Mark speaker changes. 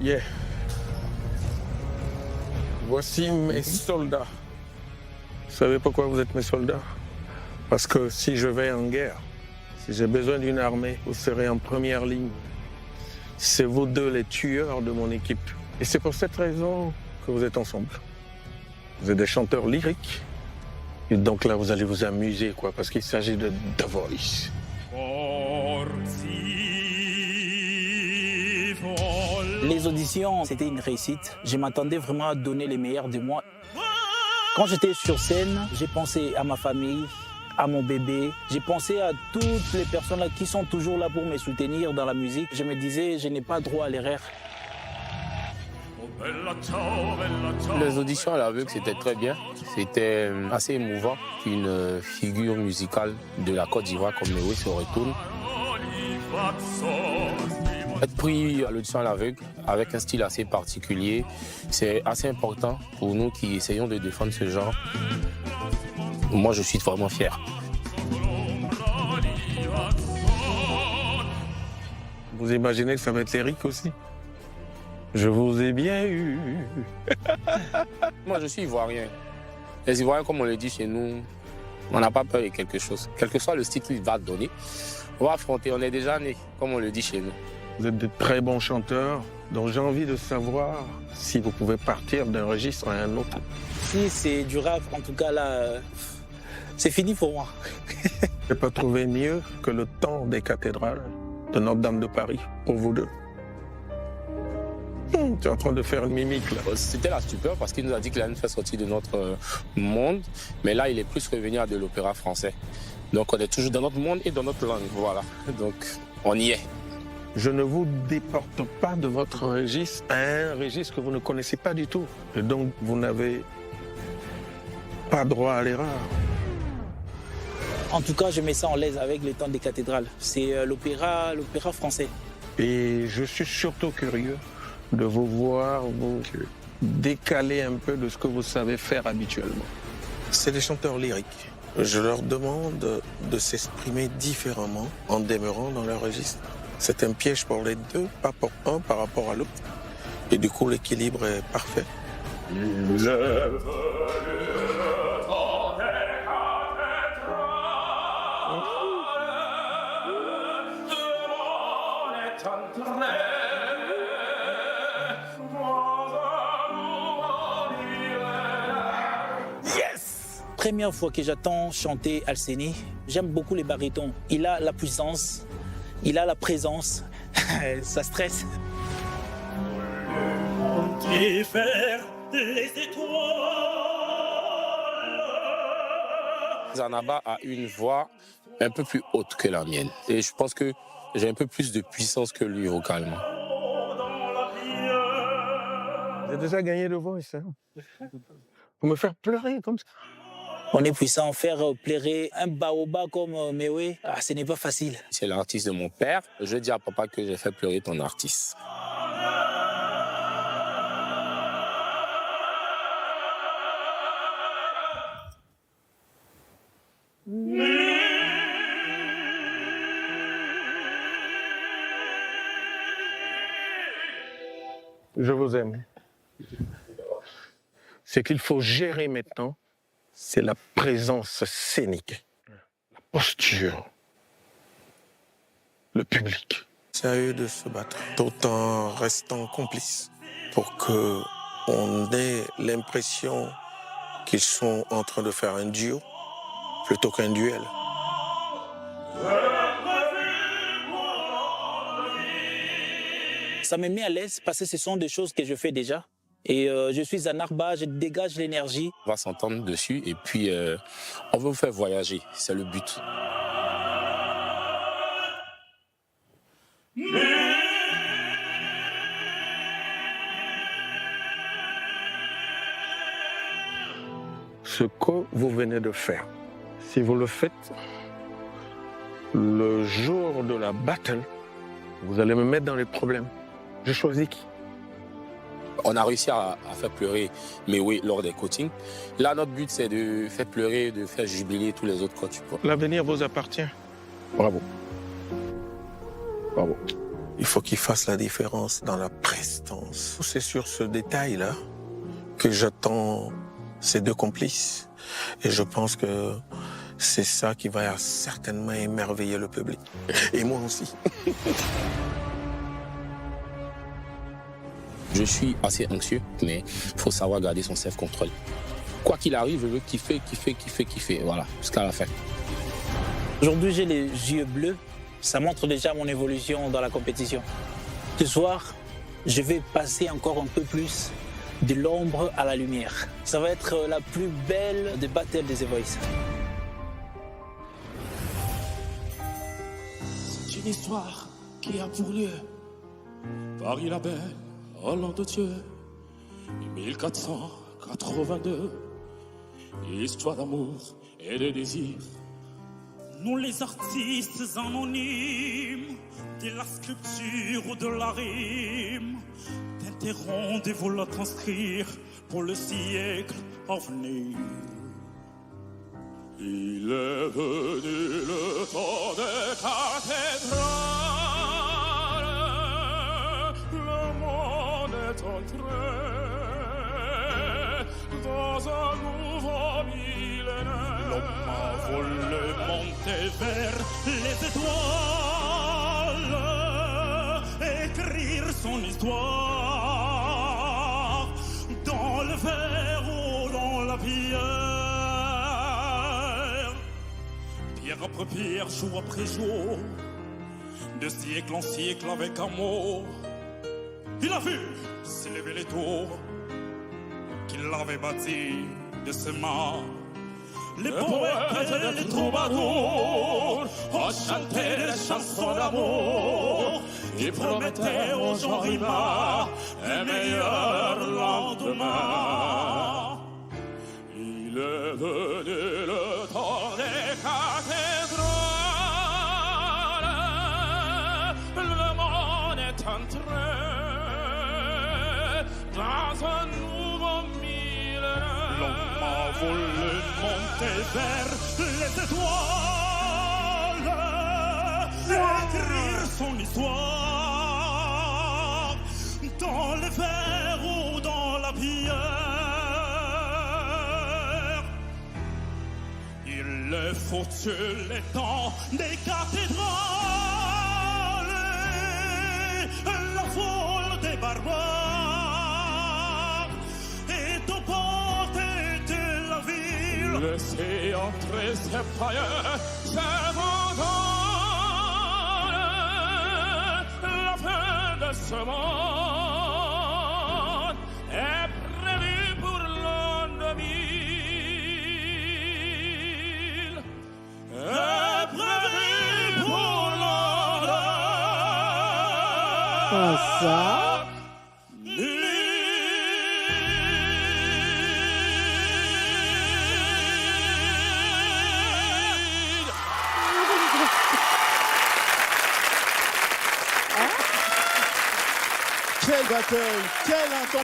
Speaker 1: Yeah. Voici mes soldats. Vous savez pourquoi vous êtes mes soldats? Parce que si je vais en guerre, si j'ai besoin d'une armée, vous serez en première ligne. C'est vous deux les tueurs de mon équipe. Et c'est pour cette raison que vous êtes ensemble. Vous êtes des chanteurs lyriques. Et donc là, vous allez vous amuser, quoi, parce qu'il s'agit de The Voice.
Speaker 2: Les auditions, c'était une réussite. Je m'attendais vraiment à donner les meilleurs de moi. Quand j'étais sur scène, j'ai pensé à ma famille, à mon bébé. J'ai pensé à toutes les personnes là qui sont toujours là pour me soutenir dans la musique. Je me disais, je n'ai pas droit à l'erreur.
Speaker 3: Les auditions à l'aveugle, c'était très bien. C'était assez émouvant qu'une figure musicale de la Côte d'Ivoire comme Méoué se retourne. Être pris à l'audition à l'aveugle avec un style assez particulier, c'est assez important pour nous qui essayons de défendre ce genre. Moi, je suis vraiment fier.
Speaker 1: Vous imaginez que ça va être lyrique aussi? Je vous ai bien eu.
Speaker 3: Moi, je suis ivoirien. Les Ivoiriens, comme on le dit chez nous, on n'a pas peur de quelque chose. Quel que soit le style qu'il va donner, on va affronter. On est déjà né, comme on le dit chez nous.
Speaker 1: Vous êtes de très bons chanteurs, donc j'ai envie de savoir si vous pouvez partir d'un registre à un autre.
Speaker 2: Si c'est du rap, en tout cas là, c'est fini pour moi.
Speaker 1: Je n'ai pas trouvé mieux que le temps des cathédrales de Notre-Dame de Paris pour vous deux. Tu es en train de faire une mimique là.
Speaker 3: C'était la stupeur parce qu'il nous a dit qu'il allait nous faire sortir de notre monde, mais là il est plus revenu à de l'opéra français. Donc on est toujours dans notre monde et dans notre langue, voilà. Donc on y est.
Speaker 1: Je ne vous déporte pas de votre registre à un registre que vous ne connaissez pas du tout. Et donc vous n'avez pas droit à l'erreur.
Speaker 2: En tout cas, je mets ça en l'aise avec le temps des cathédrales. C'est l'opéra français.
Speaker 1: Et je suis surtout curieux de vous voir vous décaler un peu de ce que vous savez faire habituellement. C'est des chanteurs lyriques. Je leur demande de s'exprimer différemment en demeurant dans leur registre. C'est un piège pour les deux, pas pour un par rapport à l'autre. Et du coup, l'équilibre est parfait.
Speaker 2: Yes! Première fois que j'entends chanter Alseni, j'aime beaucoup les barytons. Il a la puissance, il a la présence, ça stresse.
Speaker 4: Et faire les étoiles.
Speaker 3: Zanaba a une voix un peu plus haute que la mienne. Et je pense que j'ai un peu plus de puissance que lui vocalement.
Speaker 1: J'ai déjà gagné de Voice. Hein. Pour me faire pleurer comme ça.
Speaker 2: On est puissant, faire pleurer un baoba comme Méoué, ce n'est pas facile.
Speaker 3: C'est l'artiste de mon père. Je dis à papa que j'ai fait pleurer ton artiste.
Speaker 1: Je vous aime. Ce qu'il faut gérer maintenant, c'est la présence scénique, la posture, le public. C'est à eux de se battre, tout en restant complices, pour qu'on ait l'impression qu'ils sont en train de faire un duo plutôt qu'un duel.
Speaker 2: Ça me met à l'aise parce que ce sont des choses que je fais déjà. Et je suis à Narba, je dégage l'énergie.
Speaker 3: On va s'entendre dessus et puis on va vous faire voyager, c'est le but.
Speaker 1: Ce que vous venez de faire, si vous le faites, le jour de la battle, vous allez me mettre dans les problèmes. Je choisis qui?
Speaker 3: On a réussi à faire pleurer Méoué lors des coachings. Là, notre but, c'est de faire pleurer, de faire jubiler tous les autres coachs.
Speaker 1: L'avenir vous appartient. Bravo. Bravo. Il faut qu'il fasse la différence dans la prestance. C'est sur ce détail-là que j'attends ces deux complices. Et je pense que c'est ça qui va certainement émerveiller le public. Et moi aussi.
Speaker 3: Je suis assez anxieux, mais il faut savoir garder son self-control. Quoi qu'il arrive, je veux kiffer, voilà, jusqu'à la fin.
Speaker 2: Aujourd'hui, j'ai les yeux bleus. Ça montre déjà mon évolution dans la compétition. Ce soir, je vais passer encore un peu plus de l'ombre à la lumière. Ça va être la plus belle des battles des The Voice.
Speaker 4: C'est une histoire qui a pour lieu Paris la belle, au nom de Dieu, 1482. Histoire d'amour et de désir. Nous les artistes anonymes de la sculpture ou de la rime, t'interromps-vous la transcrire pour le siècle à venir. Il est venu le temps des cathédrales, le monde est entré dans un nouveau millénaire. L'homme a volé, monté vers les étoiles, écrire son histoire dans le verre ou dans la pierre. Pierre après pierre, jour après jour, de siècle en siècle avec amour, il a vu s'élever les tours qu'il avait bâties de ses mains. Les poètes et les troubadours ont chanté des chansons d'amour. Ils promettaient aux gens rimas un meilleur lendemain. Il est venu le temps des cathédrales. Le monde est entré dans un nouveau millénaire. L'homme a voulu monter vers les étoiles, écrire son histoire dans le verre ou dans la pierre. Il est foutu les temps des cathédrales, la foule des barbares est aux portes de la ville. Laissez entrer ces païens, c'est la fin de ce monde est prévue pour l'an 2000. Est prévue pour l'an 2000.
Speaker 5: Quel battle, quel intense.